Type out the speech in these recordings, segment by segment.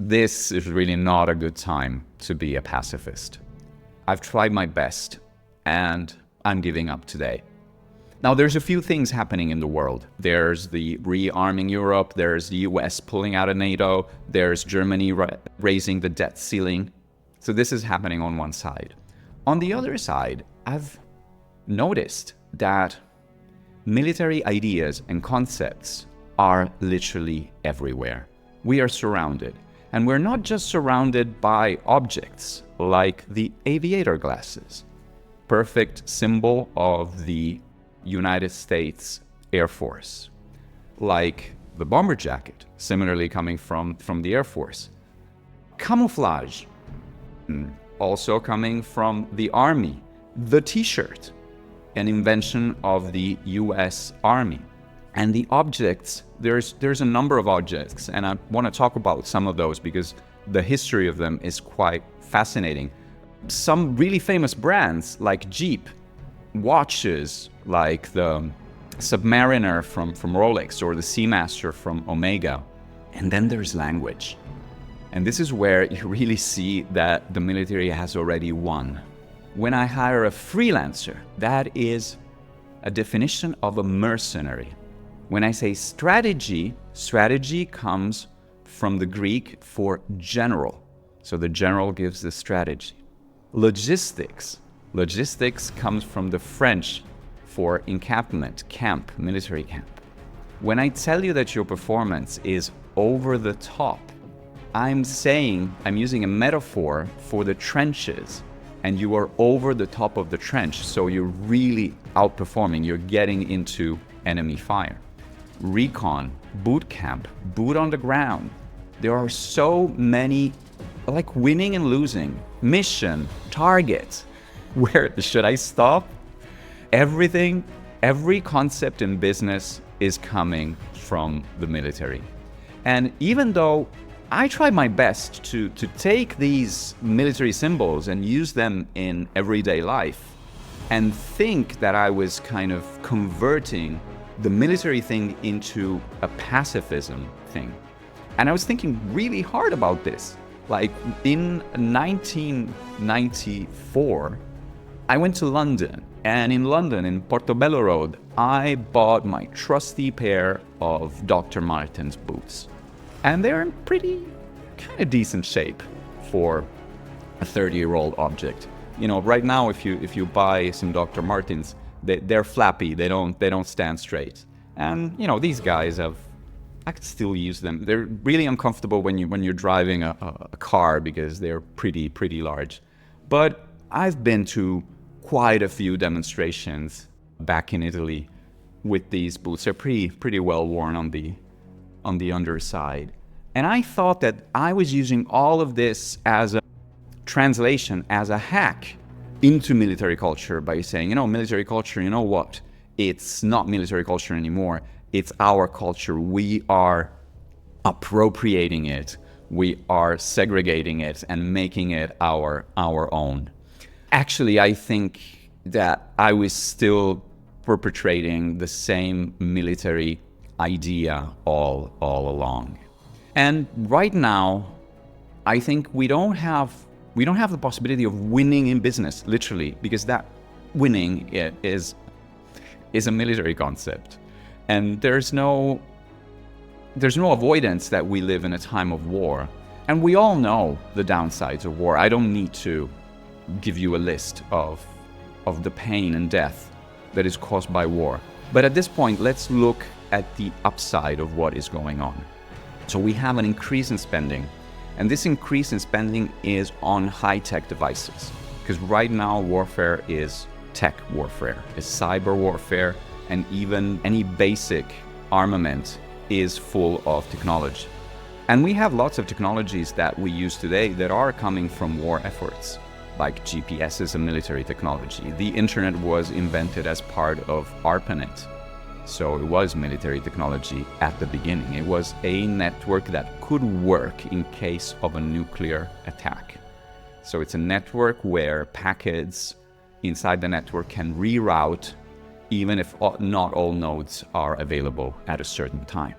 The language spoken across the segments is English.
this is really not a good time to be a pacifist. I've tried my best, and I'm giving up today. Now, there's a few things happening in the world. There's the rearming Europe, there's the US pulling out of NATO, there's Germany raising the debt ceiling. So this is happening on one side. On the other side, I've noticed that military ideas and concepts are literally everywhere. We are surrounded. And we're not just surrounded by objects like the aviator glasses, perfect symbol of the United States Air Force, like the bomber jacket, similarly coming from the Air Force. Camouflage, also coming from the Army. The T-shirt, an invention of the US Army. And the objects, there's a number of objects, and I want to talk about some of those because the history of them is quite fascinating. Some really famous brands like Jeep, watches like the Submariner from Rolex or the Seamaster from Omega. And then there's language. And this is where you really see that the military has already won. When I hire a freelancer, that is a definition of a mercenary. When I say strategy, strategy comes from the Greek for general. So the general gives the strategy. Logistics. Logistics comes from the French for encampment, camp, military camp. When I tell you that your performance is over the top, I'm using a metaphor for the trenches, and you are over the top of the trench, so you're really outperforming, you're getting into enemy fire. Recon, boot camp, boot on the ground. There are so many, like winning and losing, mission, target. Where should I stop? Everything, every concept in business is coming from the military. And even though I tried my best to take these military symbols and use them in everyday life and think that I was kind of converting the military thing into a pacifism thing. And I was thinking really hard about this. Like in 1994, I went to London, and in London, in Portobello Road, I bought my trusty pair of Dr. Martens boots. And they're in pretty kind of decent shape for a 30-year-old object. You know, right now, if you buy some Dr. Martens, they're flappy. They don't stand straight. And you know, these guys I could still use them. They're really uncomfortable when you're driving a car because they're pretty large. But I've been to quite a few demonstrations back in Italy with these boots. They're pretty well worn on the underside. And I thought that I was using all of this as a translation, as a hack into military culture by saying, you know, military culture, you know what? It's not military culture anymore. It's our culture. We are appropriating it. We are segregating it and making it our own. Actually, I think that I was still perpetrating the same military idea all along. And right now, I think we don't have the possibility of winning in business, literally, because that winning is a military concept. And there's no avoidance that we live in a time of war. And we all know the downsides of war. I don't need to give you a list of the pain and death that is caused by war. But at this point, let's look at the upside of what is going on. So we have an increase in spending, and this increase in spending is on high-tech devices. Because right now, warfare is tech warfare, is cyber warfare, and even any basic armament is full of technology. And we have lots of technologies that we use today that are coming from war efforts. Like GPS is a military technology. The internet was invented as part of ARPANET. So it was military technology at the beginning. It was a network that could work in case of a nuclear attack. So it's a network where packets inside the network can reroute even if not all nodes are available at a certain time.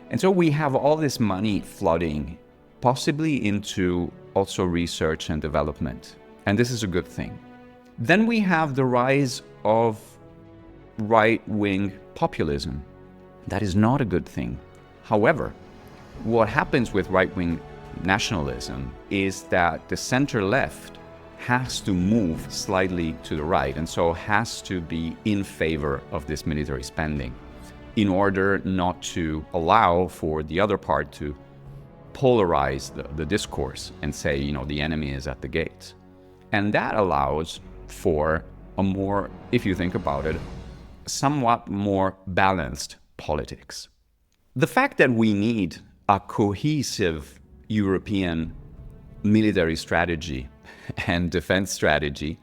And so we have all this money flooding possibly into also research and development. And this is a good thing. Then we have the rise of right-wing populism. That is not a good thing. However, what happens with right-wing nationalism is that the center-left has to move slightly to the right, and so has to be in favor of this military spending in order not to allow for the other part to polarize the discourse and say, the enemy is at the gates. And that allows for a more, if you think about it, somewhat more balanced politics. The fact that we need a cohesive European military strategy and defense strategy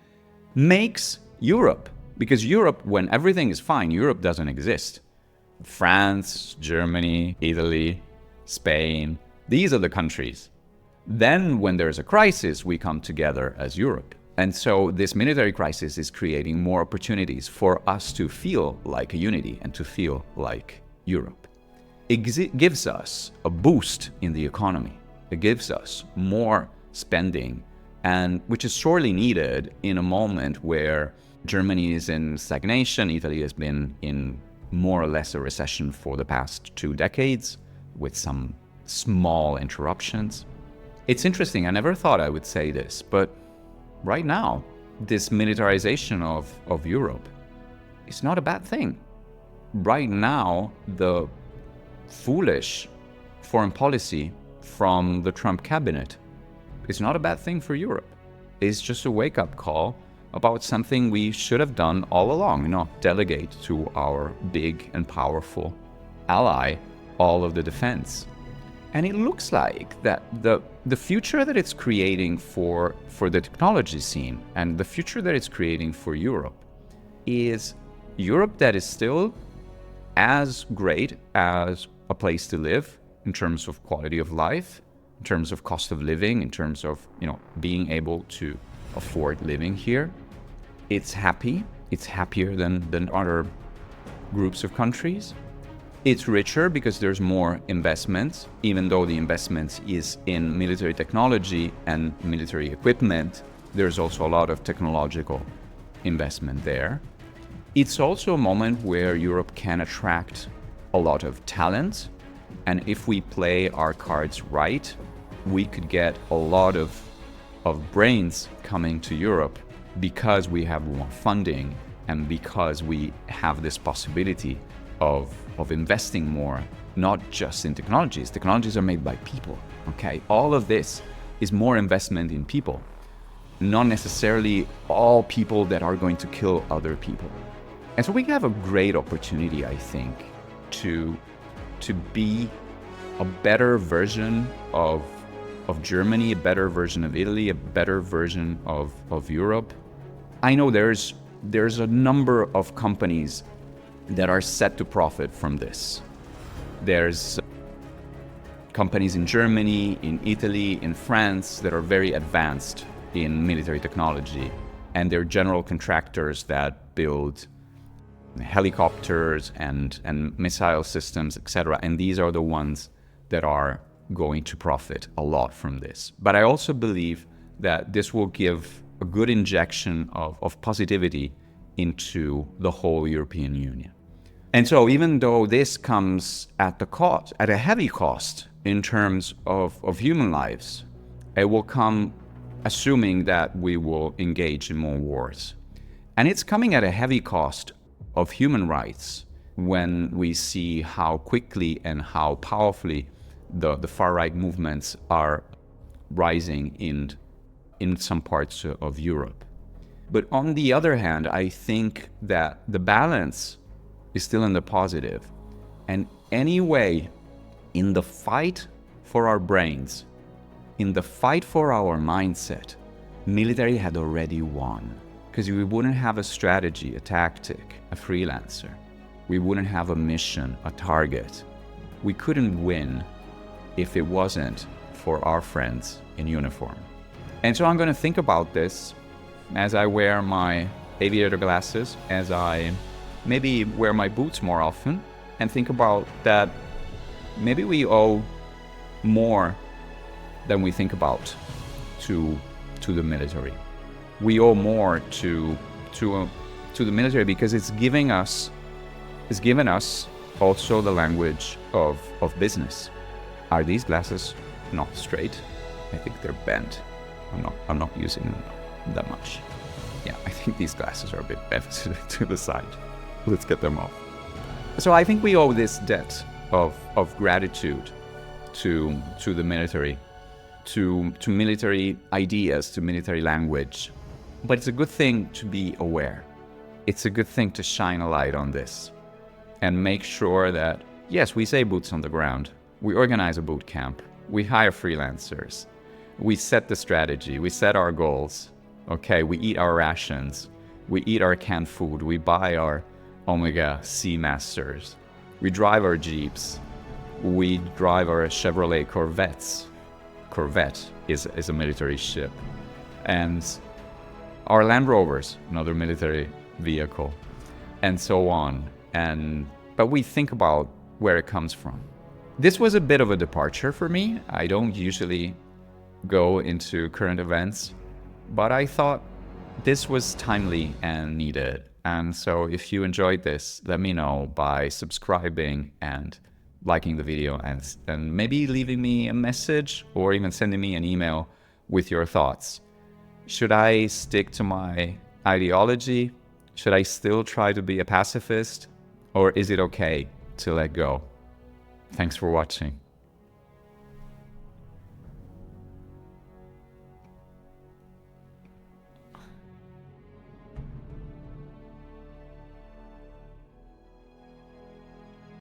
makes Europe, because Europe, when everything is fine, Europe doesn't exist. France, Germany, Italy, Spain, these are the countries. Then when there's a crisis, we come together as Europe. And so this military crisis is creating more opportunities for us to feel like a unity and to feel like Europe. It gives us a boost in the economy. It gives us more spending, and which is sorely needed in a moment where Germany is in stagnation. Italy has been in more or less a recession for the past 2 decades with some small interruptions. It's interesting, I never thought I would say this, but right now, this militarization of Europe is not a bad thing. Right now, the foolish foreign policy from the Trump cabinet is not a bad thing for Europe. It's just a wake-up call about something we should have done all along, delegate to our big and powerful ally all of the defense. And it looks like that the future that it's creating for the technology scene and the future that it's creating for Europe is Europe that is still as great as a place to live in terms of quality of life, in terms of cost of living, in terms of, being able to afford living here. It's happy. It's happier than other groups of countries. It's richer because there's more investments, even though the investment is in military technology and military equipment. There's also a lot of technological investment there. It's also a moment where Europe can attract a lot of talent. And if we play our cards right, we could get a lot of brains coming to Europe because we have more funding and because we have this possibility of investing more, not just in technologies. Technologies are made by people, okay? All of this is more investment in people, not necessarily all people that are going to kill other people. And so we have a great opportunity, I think, to be a better version of Germany, a better version of Italy, a better version of Europe. I know there's a number of companies that are set to profit from this. There's companies in Germany, in Italy, in France that are very advanced in military technology, and they're general contractors that build helicopters and missile systems, etc. And these are the ones that are going to profit a lot from this. But I also believe that this will give a good injection of positivity into the whole European Union. And so even though this comes at a heavy cost in terms of human lives, it will come assuming that we will engage in more wars. And it's coming at a heavy cost of human rights when we see how quickly and how powerfully the far-right movements are rising in some parts of Europe. But on the other hand, I think that the balance is still in the positive. And anyway, in the fight for our brains, in the fight for our mindset, military had already won. Because we wouldn't have a strategy, a tactic, a freelancer. We wouldn't have a mission, a target. We couldn't win if it wasn't for our friends in uniform. And so I'm going to think about this as I wear my aviator glasses, as I maybe wear my boots more often, and think about that maybe we owe more than we think about to the military. We owe more to the military because it's given us also the language of business. Are these glasses not straight? I think they're bent. I'm not using them that much. Yeah, I think these glasses are a bit bent to the side. Let's get them off. So I think we owe this debt of gratitude to the military, to military ideas, to military language. But it's a good thing to be aware. It's a good thing to shine a light on this and make sure that, yes, we say boots on the ground. We organize a boot camp. We hire freelancers. We set the strategy. We set our goals. Okay, we eat our rations. We eat our canned food. We buy our Omega Seamasters. We drive our Jeeps. We drive our Chevrolet Corvettes. Corvette is a military ship. And our Land Rovers, another military vehicle, and so on. But we think about where it comes from. This was a bit of a departure for me. I don't usually go into current events, but I thought this was timely and needed. And so if you enjoyed this, let me know by subscribing and liking the video and maybe leaving me a message or even sending me an email with your thoughts. Should I stick to my ideology? Should I still try to be a pacifist? Or is it okay to let go? Thanks for watching.